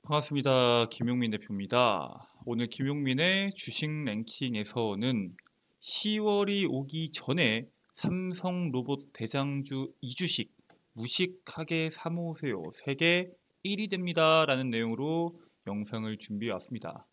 반갑습니다. 김용민 대표입니다. 오늘 김용민의 주식 랭킹에서는 10월이 오기 전에 삼성 로봇 대장주 2주식 무식하게 사모으세요. 세계 1위 됩니다. 라는 내용으로 영상을 준비해 왔습니다.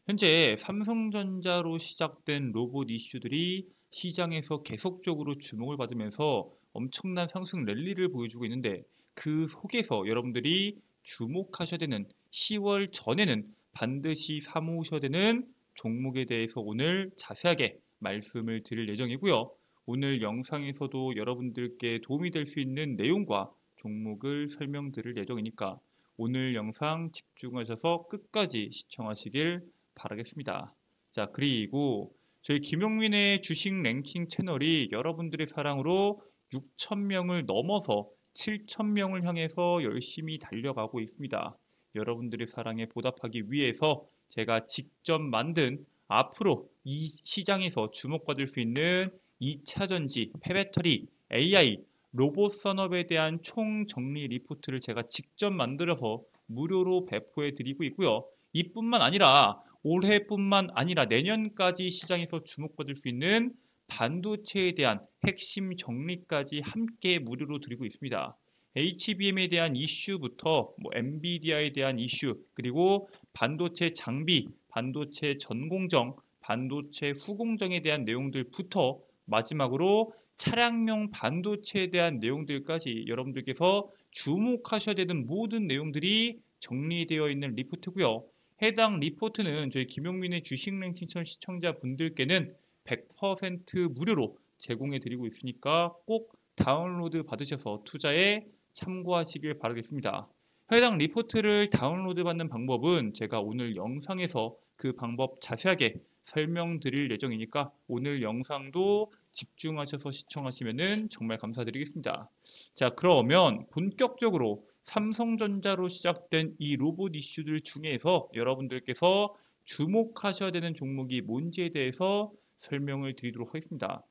현재 삼성전자로 시작된 로봇 이슈들이 시장에서 계속적으로 주목을 받으면서 엄청난 상승 랠리를 보여주고 있는데, 그 속에서 여러분들이 주목하셔야 되는 10월 전에는 반드시 사모으셔야 되는 종목에 대해서 오늘 자세하게 말씀을 드릴 예정이고요. 오늘 영상에서도 여러분들께 도움이 될 수 있는 내용과 종목을 설명드릴 예정이니까 오늘 영상 집중하셔서 끝까지 시청하시길 바라겠습니다. 자, 그리고 저희 김용민의 주식 랭킹 채널이 여러분들의 사랑으로 6,000명을 넘어서 7,000명을 향해서 열심히 달려가고 있습니다. 여러분들의 사랑에 보답하기 위해서 제가 직접 만든 앞으로 이 시장에서 주목받을 수 있는 2차전지, 폐배터리, AI, 로봇 산업에 대한 총정리 리포트를 제가 직접 만들어서 무료로 배포해 드리고 있고요. 이뿐만 아니라 올해뿐만 아니라 내년까지 시장에서 주목받을 수 있는 반도체에 대한 핵심 정리까지 함께 무료로 드리고 있습니다. HBM에 대한 이슈부터 엔비디아에 대한 이슈, 그리고 반도체 장비, 반도체 전공정, 반도체 후공정에 대한 내용들부터 마지막으로 차량용 반도체에 대한 내용들까지 여러분들께서 주목하셔야 되는 모든 내용들이 정리되어 있는 리포트고요. 해당 리포트는 저희 김용민의 주식 랭킹 채널 시청자분들께는 100% 무료로 제공해 드리고 있으니까 꼭 다운로드 받으셔서 투자에 참고하시길 바라겠습니다. 해당 리포트를 다운로드 받는 방법은 제가 오늘 영상에서 그 방법 자세하게 설명드릴 예정이니까 오늘 영상도 집중하셔서 시청하시면 정말 감사드리겠습니다. 자, 그러면 본격적으로 삼성전자로 시작된 이 로봇 이슈들 중에서 여러분들께서 주목하셔야 되는 종목이 뭔지에 대해서 설명을 드리도록 하겠습니다.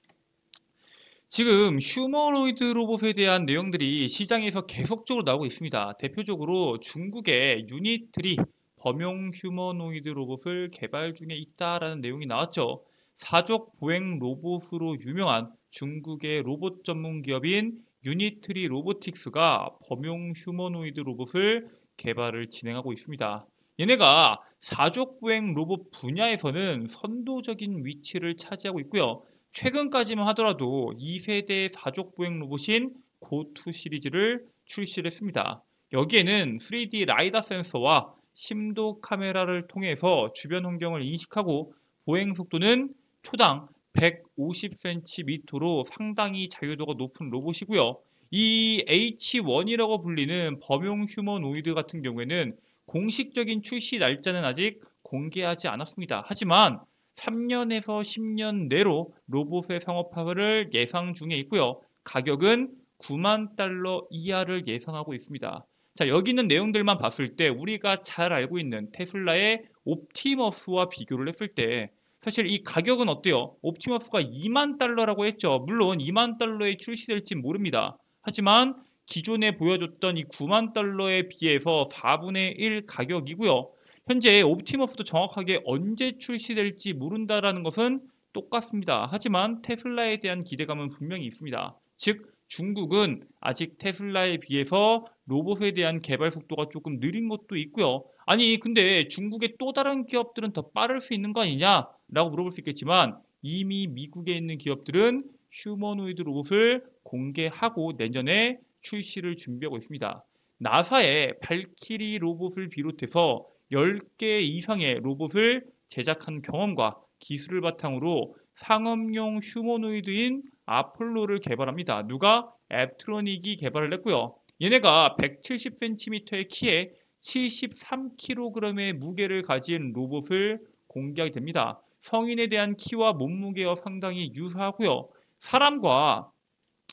지금 휴머노이드 로봇에 대한 내용들이 시장에서 계속적으로 나오고 있습니다. 대표적으로 중국의 유니트리 범용 휴머노이드 로봇을 개발 중에 있다라는 내용이 나왔죠. 사족 보행 로봇으로 유명한 중국의 로봇 전문 기업인 유니트리 로보틱스가 범용 휴머노이드 로봇을 개발을 진행하고 있습니다. 얘네가 사족 보행 로봇 분야에서는 선도적인 위치를 차지하고 있고요. 최근까지만 하더라도 2세대 사족보행 로봇인 고투 시리즈를 출시를 했습니다. 여기에는 3D 라이다 센서와 심도 카메라를 통해서 주변 환경을 인식하고 보행 속도는 초당 150cm로 상당히 자유도가 높은 로봇이고요. 이 H1이라고 불리는 범용 휴머노이드 같은 경우에는 공식적인 출시 날짜는 아직 공개하지 않았습니다. 하지만 3년에서 10년 내로 로봇의 상업화를 예상 중에 있고요. 가격은 9만 달러 이하를 예상하고 있습니다. 자, 여기 있는 내용들만 봤을 때 우리가 잘 알고 있는 테슬라의 옵티머스와 비교를 했을 때 사실 이 가격은 어때요? 옵티머스가 2만 달러라고 했죠. 물론 2만 달러에 출시될지 모릅니다. 하지만 기존에 보여줬던 이 9만 달러에 비해서 4분의 1 가격이고요. 현재 옵티머스도 정확하게 언제 출시될지 모른다라는 것은 똑같습니다. 하지만 테슬라에 대한 기대감은 분명히 있습니다. 즉 중국은 아직 테슬라에 비해서 로봇에 대한 개발 속도가 조금 느린 것도 있고요. 아니 근데 중국의 또 다른 기업들은 더 빠를 수 있는 거 아니냐? 라고 물어볼 수 있겠지만 이미 미국에 있는 기업들은 휴머노이드 로봇을 공개하고 내년에 출시를 준비하고 있습니다. 나사의 발키리 로봇을 비롯해서 10개 이상의 로봇을 제작한 경험과 기술을 바탕으로 상업용 휴머노이드인 아폴로를 개발합니다. 누가? 앱트로닉이 개발을 했고요. 얘네가 170cm의 키에 73kg의 무게를 가진 로봇을 공개하게 됩니다. 성인에 대한 키와 몸무게와 상당히 유사하고요. 사람과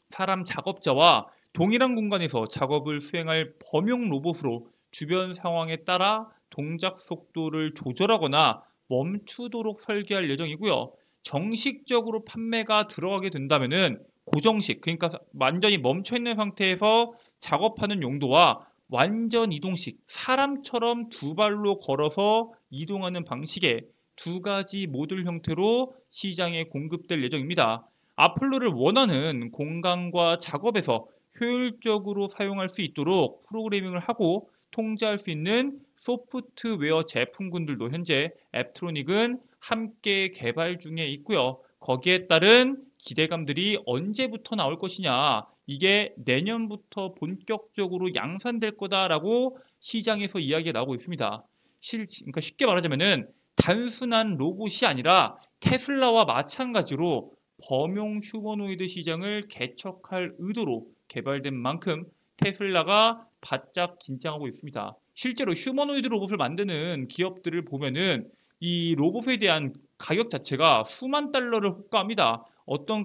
사람 작업자와 동일한 공간에서 작업을 수행할 범용 로봇으로 주변 상황에 따라 동작 속도를 조절하거나 멈추도록 설계할 예정이고요. 정식적으로 판매가 들어가게 된다면은 고정식, 그러니까 완전히 멈춰 있는 상태에서 작업하는 용도와 완전 이동식, 사람처럼 두 발로 걸어서 이동하는 방식의 두 가지 모듈 형태로 시장에 공급될 예정입니다. 아폴로를 원하는 공간과 작업에서 효율적으로 사용할 수 있도록 프로그래밍을 하고 통제할 수 있는 소프트웨어 제품군들도 현재 앱트로닉은 함께 개발 중에 있고요. 거기에 따른 기대감들이 언제부터 나올 것이냐, 이게 내년부터 본격적으로 양산될 거다라고 시장에서 이야기가 나오고 있습니다. 그러니까 쉽게 말하자면은 단순한 로봇이 아니라 테슬라와 마찬가지로 범용 휴머노이드 시장을 개척할 의도로 개발된 만큼 테슬라가 바짝 긴장하고 있습니다. 실제로 휴머노이드 로봇을 만드는 기업들을 보면은 이 로봇에 대한 가격 자체가 수만 달러를 호가합니다. 어떤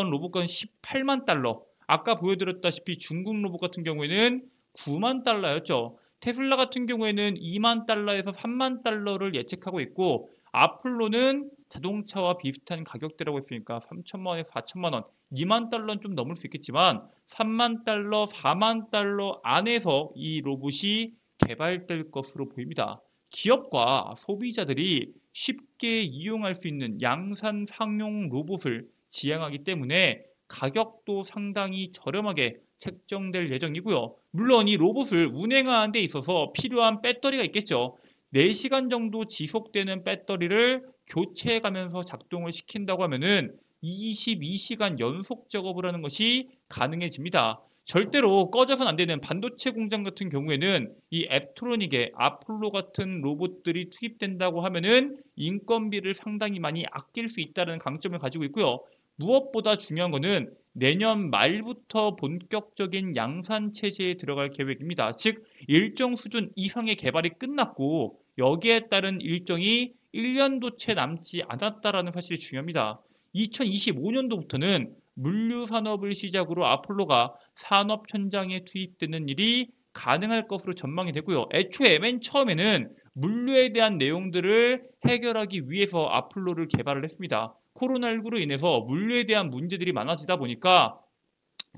로봇은 18만 달러. 아까 보여드렸다시피 중국 로봇 같은 경우에는 9만 달러였죠. 테슬라 같은 경우에는 2만 달러에서 3만 달러를 예측하고 있고, 아폴로는 자동차와 비슷한 가격대라고 했으니까 3천만 원에서 4천만 원, 2만 달러는 좀 넘을 수 있겠지만 3만 달러, 4만 달러 안에서 이 로봇이 개발될 것으로 보입니다. 기업과 소비자들이 쉽게 이용할 수 있는 양산 상용 로봇을 지향하기 때문에 가격도 상당히 저렴하게 책정될 예정이고요. 물론 이 로봇을 운행하는 데 있어서 필요한 배터리가 있겠죠. 4시간 정도 지속되는 배터리를 교체해가면서 작동을 시킨다고 하면은 22시간 연속 작업을 하는 것이 가능해집니다. 절대로 꺼져선 안 되는 반도체 공장 같은 경우에는 이 앱트로닉에 아폴로 같은 로봇들이 투입된다고 하면은 인건비를 상당히 많이 아낄 수 있다는 강점을 가지고 있고요. 무엇보다 중요한 것은 내년 말부터 본격적인 양산 체제에 들어갈 계획입니다. 즉 일정 수준 이상의 개발이 끝났고 여기에 따른 일정이 1년도 채 남지 않았다라는 사실이 중요합니다. 2025년도부터는 물류 산업을 시작으로 아폴로가 산업 현장에 투입되는 일이 가능할 것으로 전망이 되고요. 애초에 맨 처음에는 물류에 대한 내용들을 해결하기 위해서 아폴로를 개발을 했습니다. 코로나19로 인해서 물류에 대한 문제들이 많아지다 보니까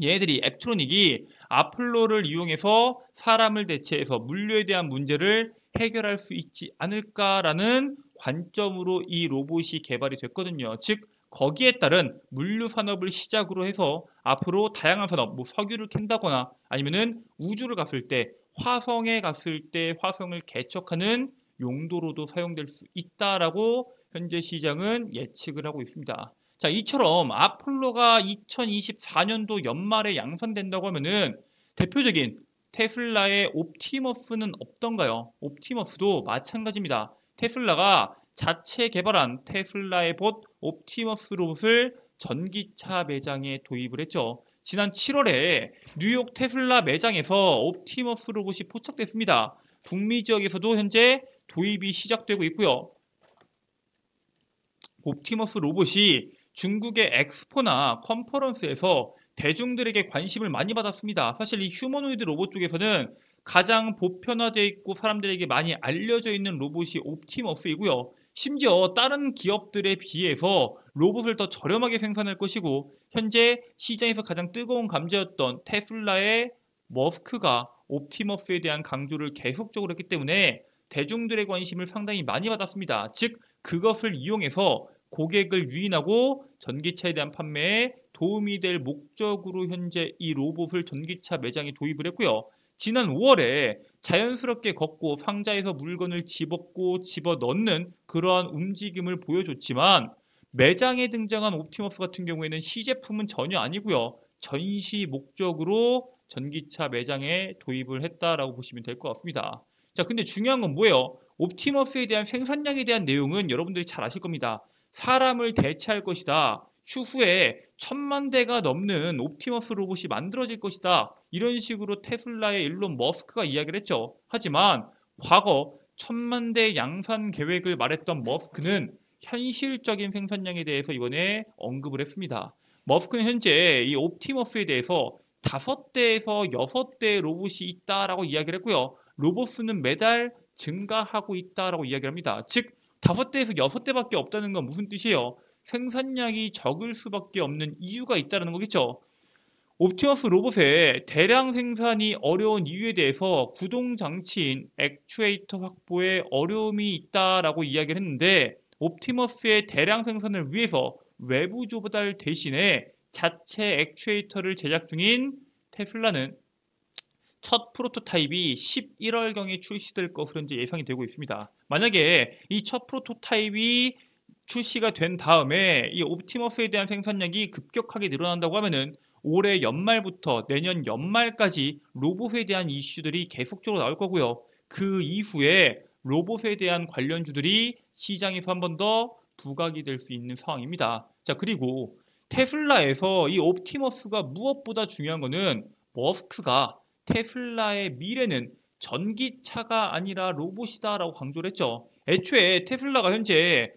얘네들이 앱트로닉이 아폴로를 이용해서 사람을 대체해서 물류에 대한 문제를 해결할 수 있지 않을까라는 관점으로 이 로봇이 개발이 됐거든요. 즉 거기에 따른 물류 산업을 시작으로 해서 앞으로 다양한 산업, 석유를 캔다거나 아니면은 우주를 갔을 때, 화성에 갔을 때 화성을 개척하는 용도로도 사용될 수 있다라고 현재 시장은 예측을 하고 있습니다. 자, 이처럼 아폴로가 2024년도 연말에 양산된다고 하면은 대표적인 테슬라의 옵티머스는 없던가요? 옵티머스도 마찬가지입니다. 테슬라가 자체 개발한 테슬라의 봇 옵티머스 로봇을 전기차 매장에 도입을 했죠. 지난 7월에 뉴욕 테슬라 매장에서 옵티머스 로봇이 포착됐습니다. 북미 지역에서도 현재 도입이 시작되고 있고요. 옵티머스 로봇이 중국의 엑스포나 컨퍼런스에서 대중들에게 관심을 많이 받았습니다. 사실 이 휴머노이드 로봇 쪽에서는 가장 보편화되어 있고 사람들에게 많이 알려져 있는 로봇이 옵티머스이고요. 심지어 다른 기업들에 비해서 로봇을 더 저렴하게 생산할 것이고, 현재 시장에서 가장 뜨거운 감자였던 테슬라의 머스크가 옵티머스에 대한 강조를 계속적으로 했기 때문에 대중들의 관심을 상당히 많이 받았습니다. 즉 그것을 이용해서 고객을 유인하고 전기차에 대한 판매에 도움이 될 목적으로 현재 이 로봇을 전기차 매장에 도입을 했고요. 지난 5월에 자연스럽게 걷고 상자에서 물건을 집었고 집어넣는 그러한 움직임을 보여줬지만, 매장에 등장한 옵티머스 같은 경우에는 시제품은 전혀 아니고요. 전시 목적으로 전기차 매장에 도입을 했다라고 보시면 될 것 같습니다. 자, 근데 중요한 건 뭐예요? 옵티머스에 대한 생산량에 대한 내용은 여러분들이 잘 아실 겁니다. 사람을 대체할 것이다. 추후에 1000만 대가 넘는 옵티머스 로봇이 만들어질 것이다. 이런 식으로 테슬라의 일론 머스크가 이야기를 했죠. 하지만 과거 1000만 대 양산 계획을 말했던 머스크는 현실적인 생산량에 대해서 이번에 언급을 했습니다. 머스크는 현재 이 옵티머스에 대해서 5대에서 6대 로봇이 있다라고 이야기를 했고요. 로봇 수는 매달 증가하고 있다라고 이야기를 합니다. 즉 5대에서 6대밖에 없다는 건 무슨 뜻이에요? 생산량이 적을 수밖에 없는 이유가 있다는 거겠죠. 옵티머스 로봇의 대량 생산이 어려운 이유에 대해서 구동 장치인 액추에이터 확보에 어려움이 있다라고 이야기를 했는데, 옵티머스의 대량 생산을 위해서 외부 조달 대신에 자체 액추에이터를 제작 중인 테슬라는 첫 프로토타입이 11월경에 출시될 것으로 현재 예상이 되고 있습니다. 만약에 이 첫 프로토타입이 출시가 된 다음에 이 옵티머스에 대한 생산량이 급격하게 늘어난다고 하면은 올해 연말부터 내년 연말까지 로봇에 대한 이슈들이 계속적으로 나올 거고요. 그 이후에 로봇에 대한 관련주들이 시장에서 한 번 더 부각이 될 수 있는 상황입니다. 자, 그리고 테슬라에서 이 옵티머스가 무엇보다 중요한 거는 머스크가 테슬라의 미래는 전기차가 아니라 로봇이다라고 강조를 했죠. 애초에 테슬라가 현재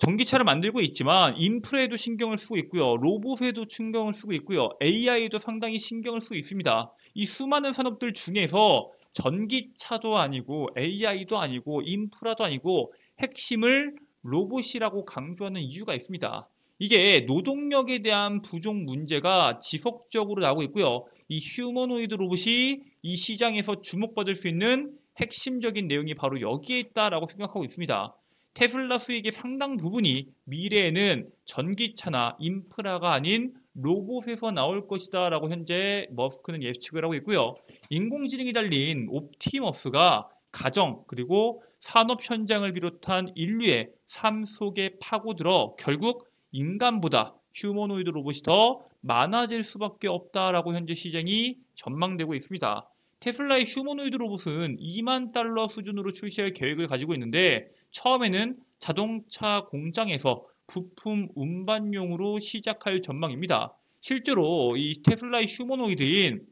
전기차를 만들고 있지만 인프라에도 신경을 쓰고 있고요. 로봇에도 신경을 쓰고 있고요. AI에도 상당히 신경을 쓰고 있습니다. 이 수많은 산업들 중에서 전기차도 아니고 AI도 아니고 인프라도 아니고 핵심을 로봇이라고 강조하는 이유가 있습니다. 이게 노동력에 대한 부족 문제가 지속적으로 나오고 있고요. 이 휴머노이드 로봇이 이 시장에서 주목받을 수 있는 핵심적인 내용이 바로 여기에 있다라고 생각하고 있습니다. 테슬라 수익의 상당 부분이 미래에는 전기차나 인프라가 아닌 로봇에서 나올 것이다 라고 현재 머스크는 예측을 하고 있고요. 인공지능이 달린 옵티머스가 가정 그리고 산업 현장을 비롯한 인류의 삶 속에 파고들어 결국 인간보다 휴머노이드 로봇이 더 많아질 수밖에 없다라고 현재 시장이 전망되고 있습니다. 테슬라의 휴머노이드 로봇은 2만 달러 수준으로 출시할 계획을 가지고 있는데, 처음에는 자동차 공장에서 부품 운반용으로 시작할 전망입니다. 실제로 이 테슬라의 휴머노이드인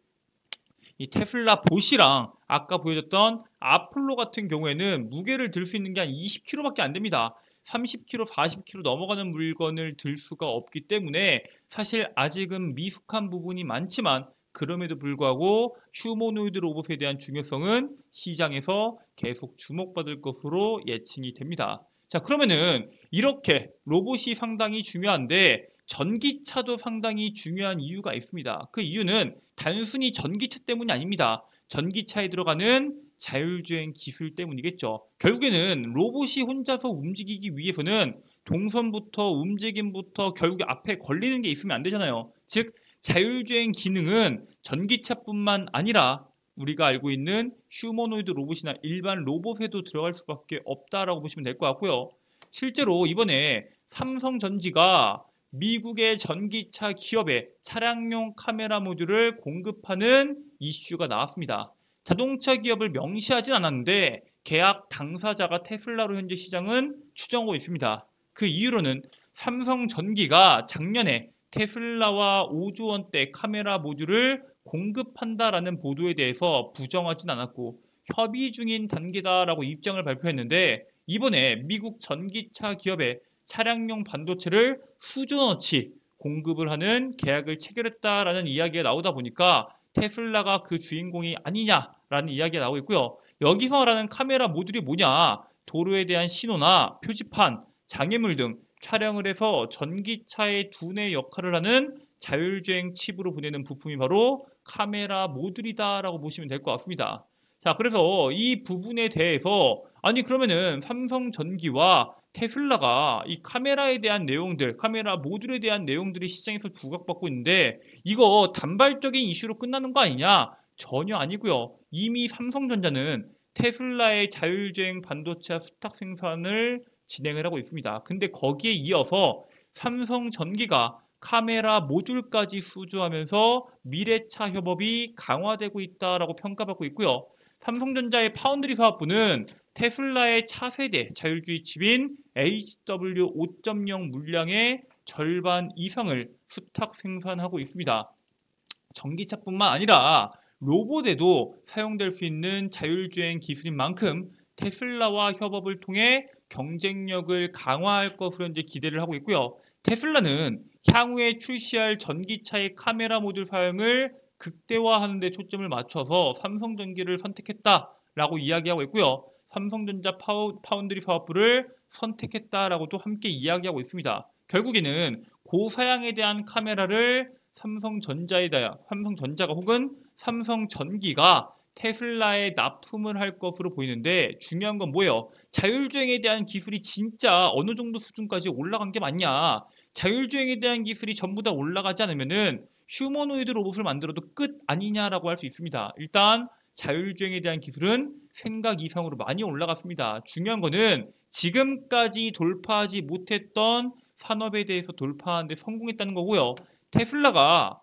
이 테슬라 봇이랑 아까 보여줬던 아폴로 같은 경우에는 무게를 들 수 있는 게 한 20kg밖에 안 됩니다. 30kg, 40kg 넘어가는 물건을 들 수가 없기 때문에 사실 아직은 미숙한 부분이 많지만, 그럼에도 불구하고 휴머노이드 로봇에 대한 중요성은 시장에서 계속 주목받을 것으로 예측이 됩니다. 자, 그러면은 이렇게 로봇이 상당히 중요한데 전기차도 상당히 중요한 이유가 있습니다. 그 이유는 단순히 전기차 때문이 아닙니다. 전기차에 들어가는 자율주행 기술 때문이겠죠. 결국에는 로봇이 혼자서 움직이기 위해서는 동선부터 움직임부터 결국에 앞에 걸리는 게 있으면 안 되잖아요. 즉 자율주행 기능은 전기차뿐만 아니라 우리가 알고 있는 휴머노이드 로봇이나 일반 로봇에도 들어갈 수밖에 없다라고 보시면 될 것 같고요. 실제로 이번에 삼성전기가 미국의 전기차 기업에 차량용 카메라 모듈을 공급하는 이슈가 나왔습니다. 자동차 기업을 명시하진 않았는데 계약 당사자가 테슬라로 현재 시장은 추정하고 있습니다. 그 이유로는 삼성전기가 작년에 테슬라와 5조 원대 카메라 모듈을 공급한다라는 보도에 대해서 부정하진 않았고 협의 중인 단계다라고 입장을 발표했는데, 이번에 미국 전기차 기업에 차량용 반도체를 수조원어치 공급을 하는 계약을 체결했다라는 이야기가 나오다 보니까 테슬라가 그 주인공이 아니냐라는 이야기가 나오고 있고요. 여기서 말하는 카메라 모듈이 뭐냐? 도로에 대한 신호나 표지판, 장애물 등 촬영을 해서 전기차의 두뇌 역할을 하는 자율주행 칩으로 보내는 부품이 바로 카메라 모듈이다라고 보시면 될 것 같습니다. 자, 그래서 이 부분에 대해서 아니 그러면은 삼성전기와 테슬라가 이 카메라에 대한 내용들, 카메라 모듈에 대한 내용들이 시장에서 부각받고 있는데 이거 단발적인 이슈로 끝나는 거 아니냐? 전혀 아니고요. 이미 삼성전자는 테슬라의 자율주행 반도체 수탁 생산을 진행을 하고 있습니다. 근데 거기에 이어서 삼성전기가 카메라 모듈까지 수주하면서 미래차 협업이 강화되고 있다라고 평가받고 있고요. 삼성전자의 파운드리 사업부는 테슬라의 차세대 자율주의 칩인 HW 5.0 물량의 절반 이상을 수탁 생산하고 있습니다. 전기차뿐만 아니라 로봇에도 사용될 수 있는 자율주행 기술인 만큼 테슬라와 협업을 통해 경쟁력을 강화할 것으로 현재 기대를 하고 있고요. 테슬라는 향후에 출시할 전기차의 카메라 모듈 사용을 극대화하는 데 초점을 맞춰서 삼성전기를 선택했다라고 이야기하고 있고요. 삼성전자 파운드리 사업부를 선택했다라고도 함께 이야기하고 있습니다. 결국에는 고사양에 대한 카메라를 삼성전자가 혹은 삼성전기가 테슬라에 납품을 할 것으로 보이는데 중요한 건 뭐예요? 자율주행에 대한 기술이 진짜 어느 정도 수준까지 올라간 게 맞냐? 자율주행에 대한 기술이 전부 다 올라가지 않으면은 휴머노이드 로봇을 만들어도 끝 아니냐라고 할 수 있습니다. 일단 자율주행에 대한 기술은 생각 이상으로 많이 올라갔습니다. 중요한 거는 지금까지 돌파하지 못했던 산업에 대해서 돌파하는 데 성공했다는 거고요. 테슬라가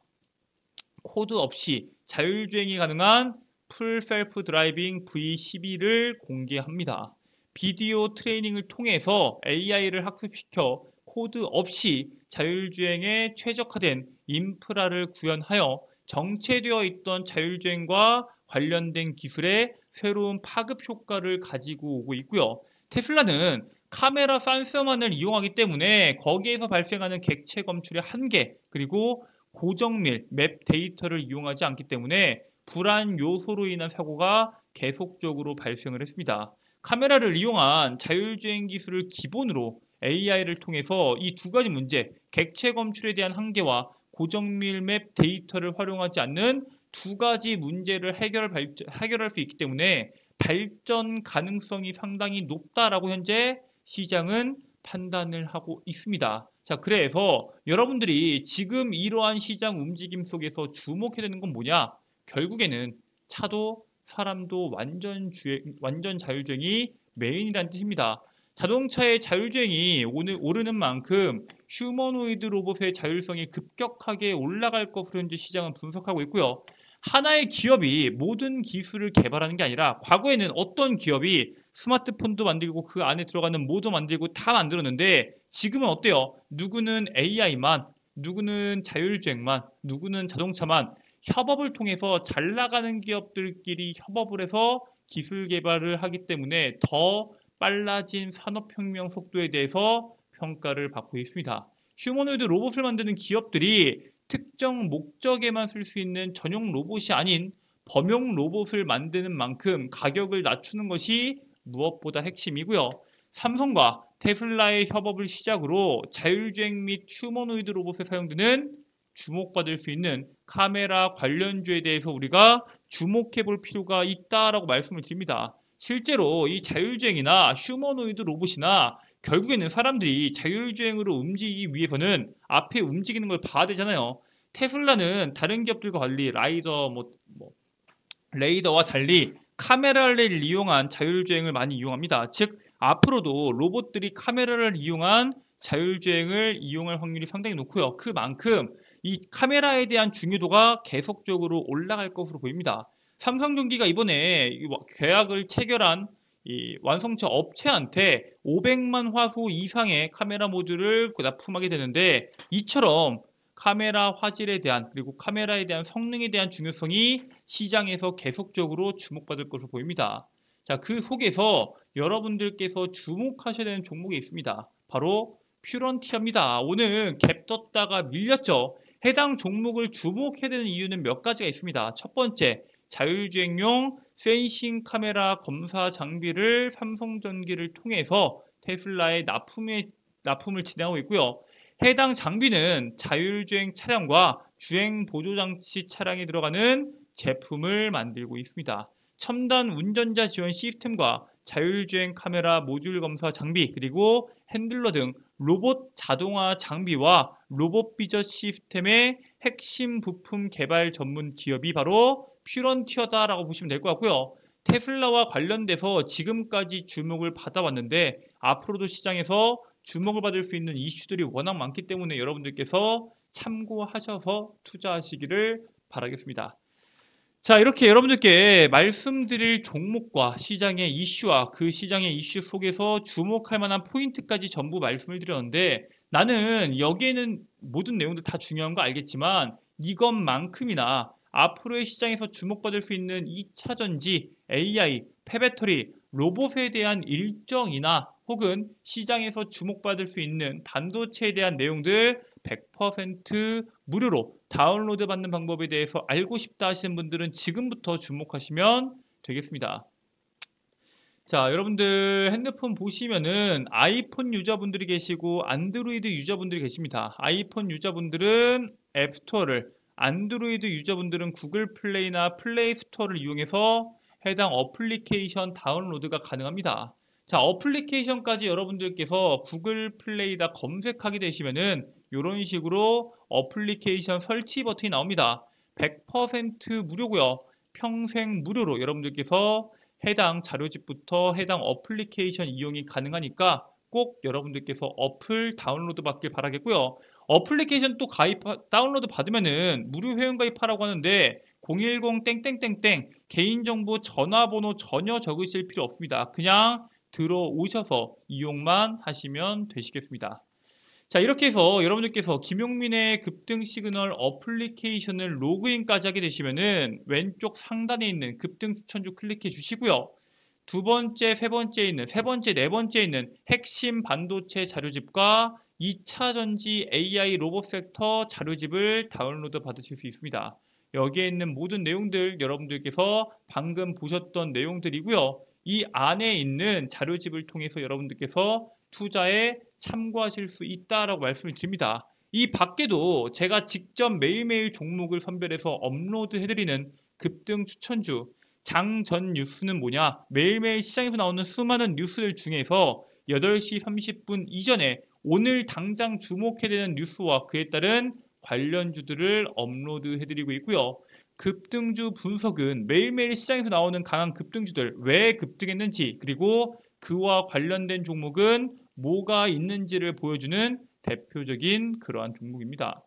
코드 없이 자율주행이 가능한 풀 셀프 드라이빙 V12를 공개합니다. 비디오 트레이닝을 통해서 AI를 학습시켜 코드 없이 자율주행에 최적화된 인프라를 구현하여 정체되어 있던 자율주행과 관련된 기술의 새로운 파급 효과를 가지고 오고 있고요. 테슬라는 카메라 센서만을 이용하기 때문에 거기에서 발생하는 객체 검출의 한계, 그리고 고정밀 맵 데이터를 이용하지 않기 때문에 불안 요소로 인한 사고가 계속적으로 발생을 했습니다. 카메라를 이용한 자율주행 기술을 기본으로 AI를 통해서 이 두 가지 문제, 객체 검출에 대한 한계와 고정밀 맵 데이터를 활용하지 않는 두 가지 문제를 해결할 수 있기 때문에 발전 가능성이 상당히 높다라고 현재 시장은 판단을 하고 있습니다. 자, 그래서 여러분들이 지금 이러한 시장 움직임 속에서 주목해야 되는 건 뭐냐? 결국에는 차도 사람도 완전 자율주행이 메인이라는 뜻입니다. 자동차의 자율주행이 오르는 만큼 휴머노이드 로봇의 자율성이 급격하게 올라갈 것으로 현재 시장은 분석하고 있고요. 하나의 기업이 모든 기술을 개발하는 게 아니라 과거에는 어떤 기업이 스마트폰도 만들고 그 안에 들어가는 모도 만들고 다 만들었는데 지금은 어때요? 누구는 AI만, 누구는 자율주행만, 누구는 자동차만 협업을 통해서 잘 나가는 기업들끼리 협업을 해서 기술 개발을 하기 때문에 더 빨라진 산업혁명 속도에 대해서 평가를 받고 있습니다. 휴머노이드 로봇을 만드는 기업들이 특정 목적에만 쓸 수 있는 전용 로봇이 아닌 범용 로봇을 만드는 만큼 가격을 낮추는 것이 무엇보다 핵심이고요. 삼성과 테슬라의 협업을 시작으로 자율주행 및 휴머노이드 로봇에 사용되는 주목받을 수 있는 카메라 관련주에 대해서 우리가 주목해 볼 필요가 있다라고 말씀을 드립니다. 실제로 이 자율주행이나 휴머노이드 로봇이나 결국에는 사람들이 자율주행으로 움직이기 위해서는 앞에 움직이는 걸 봐야 되잖아요. 테슬라는 다른 기업들과 달리 레이더와 달리 카메라를 이용한 자율주행을 많이 이용합니다. 즉 앞으로도 로봇들이 카메라를 이용한 자율주행을 이용할 확률이 상당히 높고요. 그만큼 이 카메라에 대한 중요도가 계속적으로 올라갈 것으로 보입니다. 삼성전기가 이번에 계약을 체결한 이 완성차 업체한테 500만 화소 이상의 카메라 모듈을 납품하게 되는데 이처럼 카메라 화질에 대한 그리고 카메라에 대한 성능에 대한 중요성이 시장에서 계속적으로 주목받을 것으로 보입니다. 자, 그 속에서 여러분들께서 주목하셔야 되는 종목이 있습니다. 바로 퓨런티어입니다. 오늘 갭 떴다가 밀렸죠. 해당 종목을 주목해야 되는 이유는 몇 가지가 있습니다. 첫 번째, 자율주행용 센싱 카메라 검사 장비를 삼성전기를 통해서 테슬라에 납품을 진행하고 있고요. 해당 장비는 자율주행 차량과 주행 보조장치 차량에 들어가는 제품을 만들고 있습니다. 첨단 운전자 지원 시스템과 자율주행 카메라 모듈 검사 장비, 그리고 핸들러 등 로봇 자동화 장비와 로봇 비전 시스템의 핵심 부품 개발 전문 기업이 바로 퓨런티어다라고 보시면 될 것 같고요. 테슬라와 관련돼서 지금까지 주목을 받아왔는데 앞으로도 시장에서 주목을 받을 수 있는 이슈들이 워낙 많기 때문에 여러분들께서 참고하셔서 투자하시기를 바라겠습니다. 자, 이렇게 여러분들께 말씀드릴 종목과 시장의 이슈와 그 시장의 이슈 속에서 주목할 만한 포인트까지 전부 말씀을 드렸는데 나는 여기에는 모든 내용들 다 중요한 거 알겠지만 이것만큼이나 앞으로의 시장에서 주목받을 수 있는 2차전지, AI, 폐배터리, 로봇에 대한 일정이나 혹은 시장에서 주목받을 수 있는 반도체에 대한 내용들 100% 무료로 다운로드 받는 방법에 대해서 알고 싶다 하시는 분들은 지금부터 주목하시면 되겠습니다. 자, 여러분들 핸드폰 보시면은 아이폰 유저분들이 계시고 안드로이드 유저분들이 계십니다. 아이폰 유저분들은 앱스토어를, 안드로이드 유저분들은 구글 플레이나 플레이 스토어를 이용해서 해당 어플리케이션 다운로드가 가능합니다. 자, 어플리케이션까지 여러분들께서 구글 플레이다 검색하게 되시면은 이런 식으로 어플리케이션 설치 버튼이 나옵니다. 100% 무료고요. 평생 무료로 여러분들께서 해당 자료집부터 해당 어플리케이션 이용이 가능하니까 꼭 여러분들께서 어플 다운로드 받길 바라겠고요. 어플리케이션 또 다운로드 받으면은 무료 회원 가입하라고 하는데 010 땡땡땡땡 개인정보 전화번호 전혀 적으실 필요 없습니다. 그냥 들어오셔서 이용만 하시면 되시겠습니다. 자, 이렇게 해서 여러분들께서 김용민의 급등 시그널 어플리케이션을 로그인까지 하게 되시면은 왼쪽 상단에 있는 급등 추천주 클릭해 주시고요. 두 번째, 세 번째 있는, 세 번째, 네 번째 있는 핵심 반도체 자료집과 2차 전지 AI 로봇 섹터 자료집을 다운로드 받으실 수 있습니다. 여기에 있는 모든 내용들 여러분들께서 방금 보셨던 내용들이고요. 이 안에 있는 자료집을 통해서 여러분들께서 투자에 참고하실 수 있다라고 말씀을 드립니다. 이 밖에도 제가 직접 매일매일 종목을 선별해서 업로드해드리는 급등 추천주, 장전 뉴스는 뭐냐? 매일매일 시장에서 나오는 수많은 뉴스들 중에서 8시 30분 이전에 오늘 당장 주목해야 되는 뉴스와 그에 따른 관련주들을 업로드해드리고 있고요. 급등주 분석은 매일매일 시장에서 나오는 강한 급등주들 왜 급등했는지 그리고 그와 관련된 종목은 뭐가 있는지를 보여주는 대표적인 그러한 종목입니다.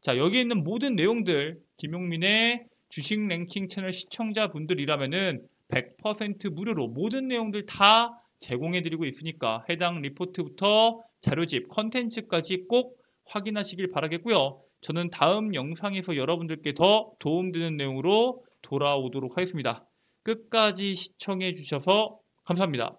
자, 여기 있는 모든 내용들 김용민의 주식 랭킹 채널 시청자분들이라면은 100% 무료로 모든 내용들 다 제공해드리고 있으니까 해당 리포트부터 자료집, 컨텐츠까지 꼭 확인하시길 바라겠고요. 저는 다음 영상에서 여러분들께 더 도움되는 내용으로 돌아오도록 하겠습니다. 끝까지 시청해 주셔서 감사합니다.